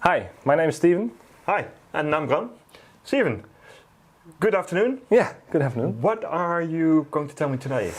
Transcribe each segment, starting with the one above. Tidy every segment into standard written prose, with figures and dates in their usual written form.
Hi, my name is Steven. Hi, and I'm Bram. Steven, good afternoon. Yeah, good afternoon. What are you going to tell me today?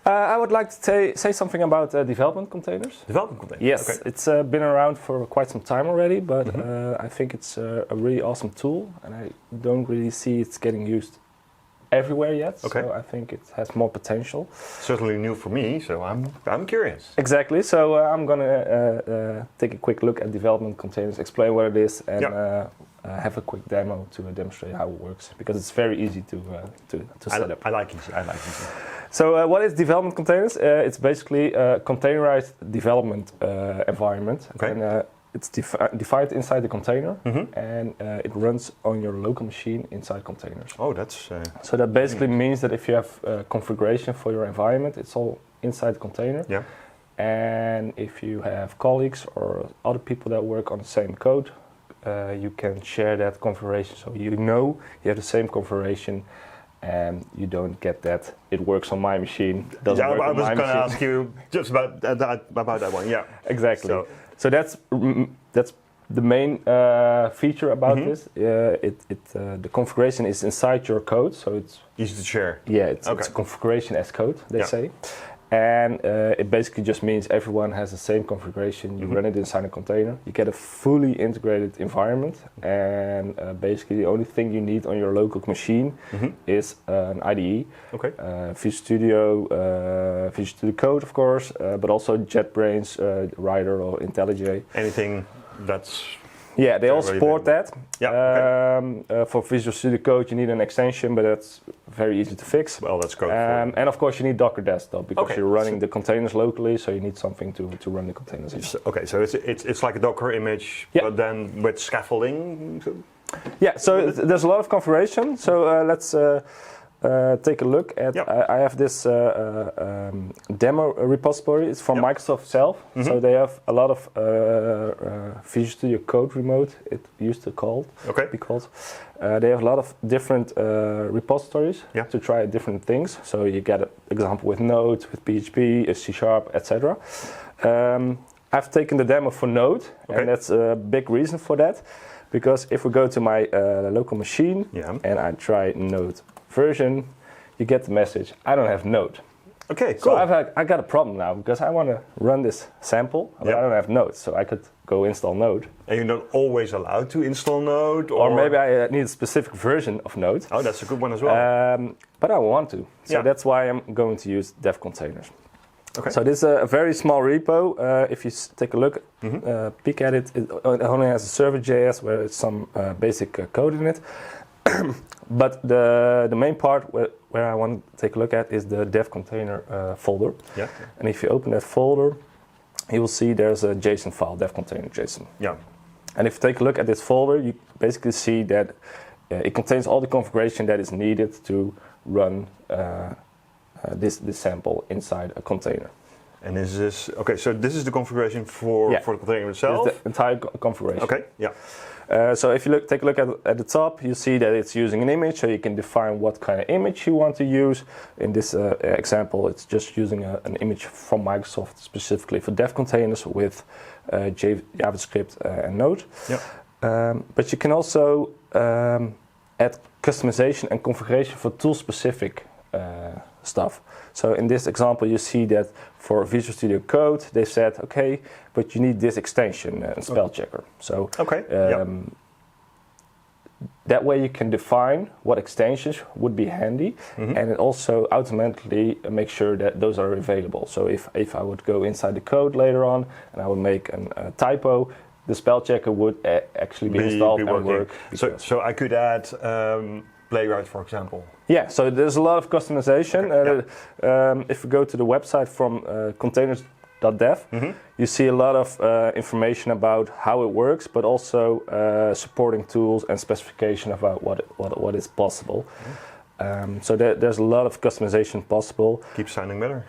I would like to say something about development containers. Development containers? Yes, okay. It's been around for quite some time already, but I think it's a really awesome tool, and I don't really see it's getting used everywhere yet. Okay. So I think it has more potential. Certainly new for me, so I'm curious. Exactly. So I'm gonna take a quick look at development containers, explain what it is, and have a quick demo to demonstrate how it works, because it's very easy to set up. I like easy. So what is development containers? It's basically a containerized development environment. Okay. And it's defined inside the container, and it runs on your local machine inside containers. Oh, that's... So that basically means that if you have configuration for your environment, it's all inside the container. Yeah. And if you have colleagues or other people that work on the same code, you can share that configuration, so you know you have the same configuration, and you don't get that it works on my machine, doesn't work on my machine. I was going to ask you just about that one. Yeah, exactly. So that's the main feature about this. The configuration is inside your code, so it's easy to share. Yeah, it's configuration as code, they say. And it basically just means everyone has the same configuration. You run it inside a container. You get a fully integrated environment, and basically the only thing you need on your local machine is an IDE. Okay. Visual Studio, Visual Studio Code, of course, but also JetBrains, Rider, or IntelliJ. Anything that's... Yeah, they all support that. Yeah, for Visual Studio Code, you need an extension, but that's very easy to fix. Well, that's code. And of course, you need Docker Desktop, because you're running the containers locally, so you need something to run the containers in. Okay, so it's like a Docker image, but then with scaffolding. Yeah, so there's a lot of configuration. So let's take a look at. I have this demo repository. It's from Microsoft itself. So they have a lot of Visual Studio Code remote. It used to be called. They have a lot of different repositories to try different things. So you get an example with Node, with PHP, C#, etc. I've taken the demo for Node, and that's a big reason for that, because if we go to my local machine and I try Node version, you get the message, I don't have Node. Okay, cool. So I got a problem now, because I want to run this sample, but I don't have Node, so I could go install Node. And you're not always allowed to install Node? Or maybe I need a specific version of Node. Oh, that's a good one as well. But I want to, so that's why I'm going to use dev containers. Okay. So this is a very small repo. If you take a look, peek at it, it only has a server.js where it's some basic code in it. But the main part where I want to take a look at is the dev container folder. Yeah. And if you open that folder, you will see there's a JSON file, dev container JSON. Yeah. And if you take a look at this folder, you basically see that it contains all the configuration that is needed to run this sample inside a container. And is this so this is the configuration for the container itself? It's the entire configuration. Okay. Yeah. So if you take a look at the top, you see that it's using an image, so you can define what kind of image you want to use. In this example, it's just using an image from Microsoft specifically for dev containers with JavaScript and Node. Yeah. But you can also add customization and configuration for tool-specific stuff. So in this example, you see that for Visual Studio Code, they said, okay, but you need this extension, spell checker. So that way you can define what extensions would be handy, and it also automatically makes sure that those are available. So if I would go inside the code later on and I would make a typo, the spell checker would actually be installed and work. So I could add Playwright, for example. Yeah, so there's a lot of customization. If we go to the website from containers.dev, you see a lot of information about how it works, but also supporting tools and specification about what is possible. So there's a lot of customization possible. Keeps sounding better.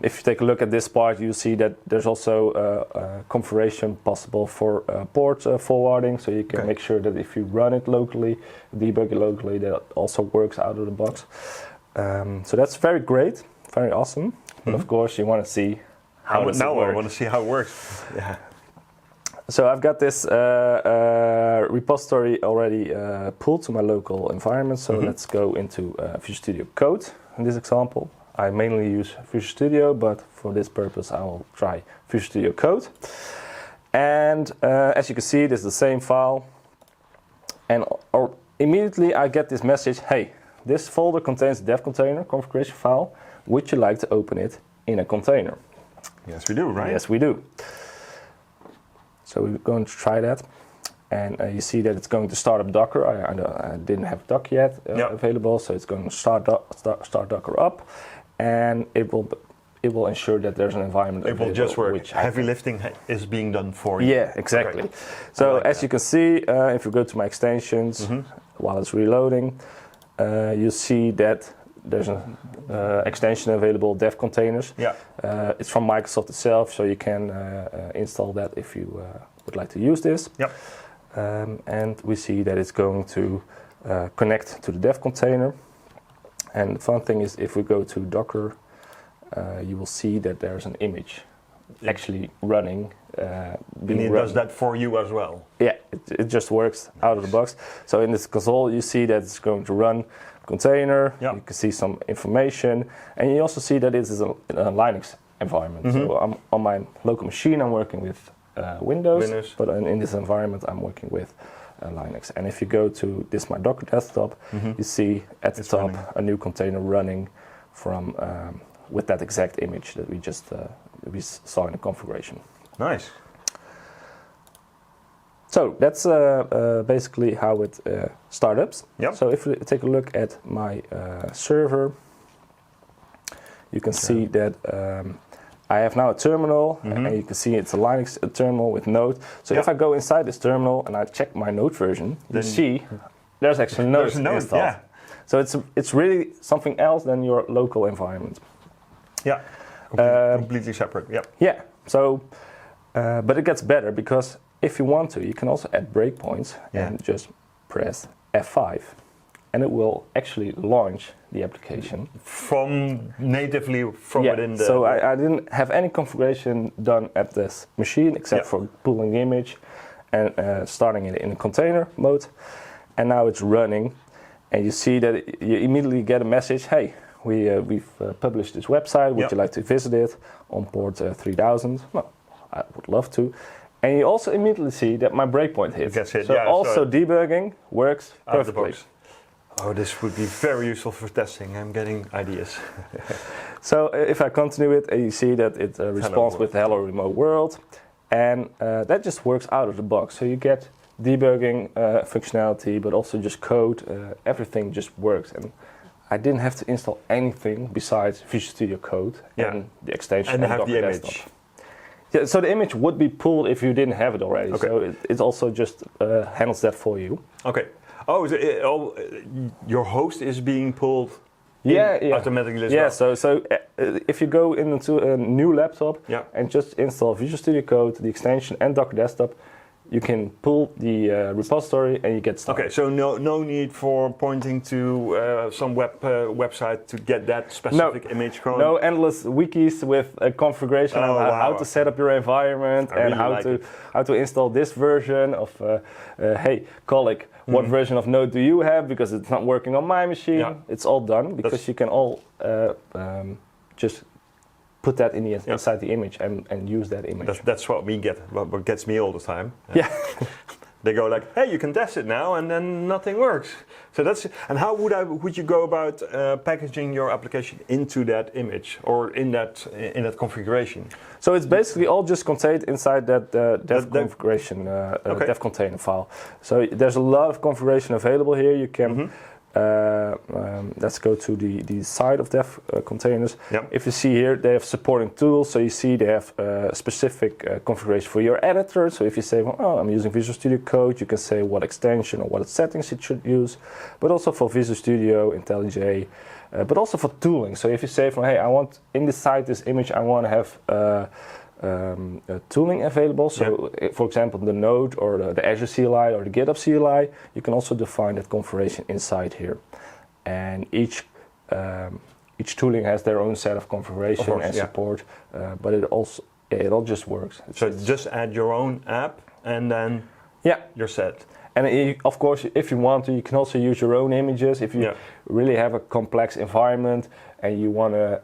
If you take a look at this part, you see that there's also configuration possible for port forwarding, so you can make sure that if you run it locally, debug it locally, that also works out of the box. So that's very great, very awesome. But of course, you want to see how it works. I want to see how it works. Yeah. So I've got this repository already pulled to my local environment. So let's go into Visual Studio Code. In this example, I mainly use Visual Studio, but for this purpose, I will try Visual Studio Code. And as you can see, this is the same file. And immediately I get this message, hey, this folder contains the dev container configuration file. Would you like to open it in a container? Yes, we do, right? Yes, we do. So we're going to try that. And you see that it's going to start up Docker. I didn't have Docker yet available, so it's going to start Docker up. And it will ensure that there's an environment available. It will just work. Which heavy lifting is being done for you. Yeah, exactly. Correct. So like as you can see, if you go to my extensions, while it's reloading, you see that there's an extension available, dev containers. Yeah. It's from Microsoft itself, so you can install that if you would like to use this. Yep. And we see that it's going to connect to the dev container. And the fun thing is, if we go to Docker, you will see that there's an image actually running. And it does that for you as well? Yeah, it just works out of the box. So in this console, you see that it's going to run container. Yep. You can see some information. And you also see that it is a Linux environment. So I'm on my local machine, I'm working with Windows. But in this environment, I'm working with Linux. And if you go to this my Docker desktop, you see at the top a new container running from with that exact image that we just we saw in the configuration. Nice. So that's basically how it startups. Yep. So if we take a look at my server, you can see that I have now a terminal, and you can see it's a Linux terminal with Node. So if I go inside this terminal and I check my Node version, you see there's actually Node installed. Yeah. So it's really something else than your local environment. Yeah, completely separate. Yeah. Yeah. So, but it gets better because if you want to, you can also add breakpoints and just press F5, and it will actually launch the application natively within the. So I didn't have any configuration done at this machine except for pulling the image and starting it in a container mode, and now it's running, and you see that you immediately get a message, hey. We've published this website, would you like to visit it on port 3000? Well, I would love to. And you also immediately see that my breakpoint hit. So debugging works perfectly. Oh, this would be very useful for testing. I'm getting ideas. So if I continue it, you see that it responds with hello remote world. And that just works out of the box. So you get debugging functionality, but also just code. Everything just works. And I didn't have to install anything besides Visual Studio Code and the extension and have Docker the image. desktop. Yeah, so the image would be pulled if you didn't have it already. Okay. So it also just handles that for you. Okay. Oh, your host is being pulled automatically as well? So if you go into a new laptop and just install Visual Studio Code, the extension and Docker desktop, you can pull the repository and you get started. Okay, so no need for pointing to some website to get that specific image code? No endless wikis with a configuration on how to set up your environment and how to install this version of, hey, colleague, what version of Node do you have? Because it's not working on my machine. Yeah. It's all done because you can all just put that in inside the image and use that image. That's what we get. What gets me all the time. Yeah. They go like, "Hey, you can test it now," and then nothing works. So and how would you go about packaging your application into that image or in that configuration? So it's basically all just contained inside that dev configuration dev container file. So there's a lot of configuration available here. You can. Let's go to the side of dev containers. Yep. If you see here, they have supporting tools. So you see they have specific configuration for your editor. So if you say, well, I'm using Visual Studio Code, you can say what extension or what settings it should use. But also for Visual Studio, IntelliJ, but also for tooling. So if you say, hey, I want inside this image, I want to have tooling available. So, for example, the Node or the Azure CLI or the Github CLI, you can also define that configuration inside here. And each tooling has their own set of configuration and support, but it all just works. So just add your own app and then you're set. And of course, if you want to, you can also use your own images. If you really have a complex environment and you want to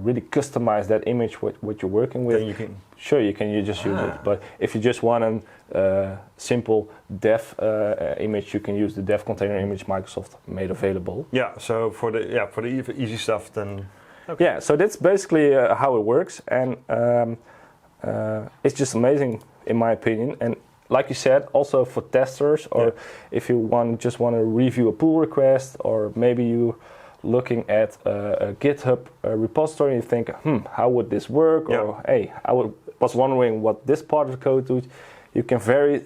really customize that image what you're working with, then you can. Sure, you can just use it. But if you just want a simple dev image, you can use the dev container image Microsoft made available. Yeah. So for the easy stuff, then. Okay. Yeah. So that's basically how it works, and it's just amazing in my opinion. And like you said, also for testers, or if you just want to review a pull request, or maybe you looking at a Github repository and you think, how would this work? Or hey, was wondering what this part of the code does. You can very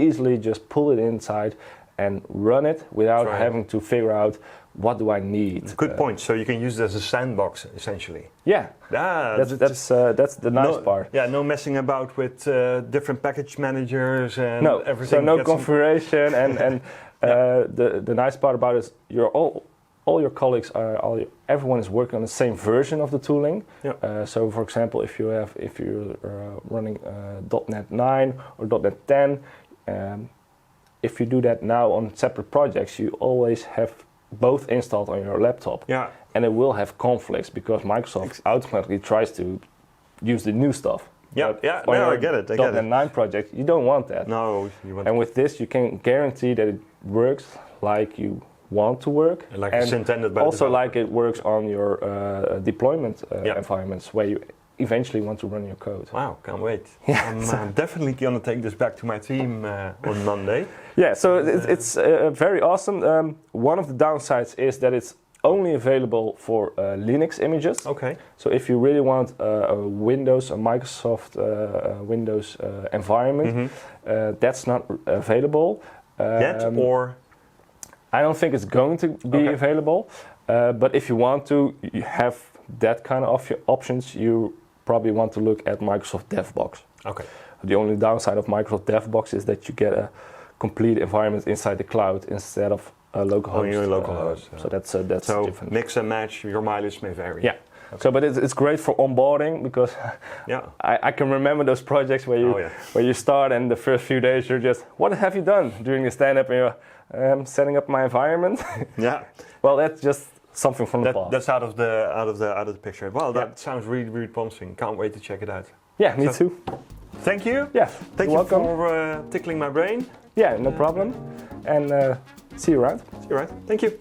easily just pull it inside and run it without having to figure out what do I need. Good point. So you can use it as a sandbox, essentially. Yeah. That's the nice part. Yeah, no messing about with different package managers and everything. So no configuration and the nice part about it is all your colleagues everyone is working on the same version of the tooling. Yeah. So for example, if you're running .NET 9 or .NET 10, if you do that now on separate projects, you always have both installed on your laptop. Yeah. And it will have conflicts because Microsoft automatically tries to use the new stuff. Yeah, I get it. .NET 9 project, you don't want that. No, you want. And with this, you can guarantee that it works like you want to work, like it's intended by also like it works on your deployment environments where you eventually want to run your code. Wow, can't wait. Yeah, I'm definitely going to take this back to my team on Monday. Yeah, so it's very awesome. One of the downsides is that it's only available for Linux images. Okay. So if you really want a Microsoft Windows environment, that's not available. Yet, or? I don't think it's going to be available. But if you want to have that kind of options, you probably want to look at Microsoft DevBox. Okay. The only downside of Microsoft DevBox is that you get a complete environment inside the cloud instead of a local host. So that's different. Mix and match, your mileage may vary. Yeah. Okay. So, but it's great for onboarding because I can remember those projects where you start and the first few days you're just, what have you done during the stand-up? And you're setting up my environment. Yeah. Well, that's just something from the past. That's out of the picture. Well, that sounds really, really promising. Can't wait to check it out. Yeah, me too. Thank you. Yeah. Thank you for tickling my brain. Yeah, no problem. And see you around. See you around. Thank you.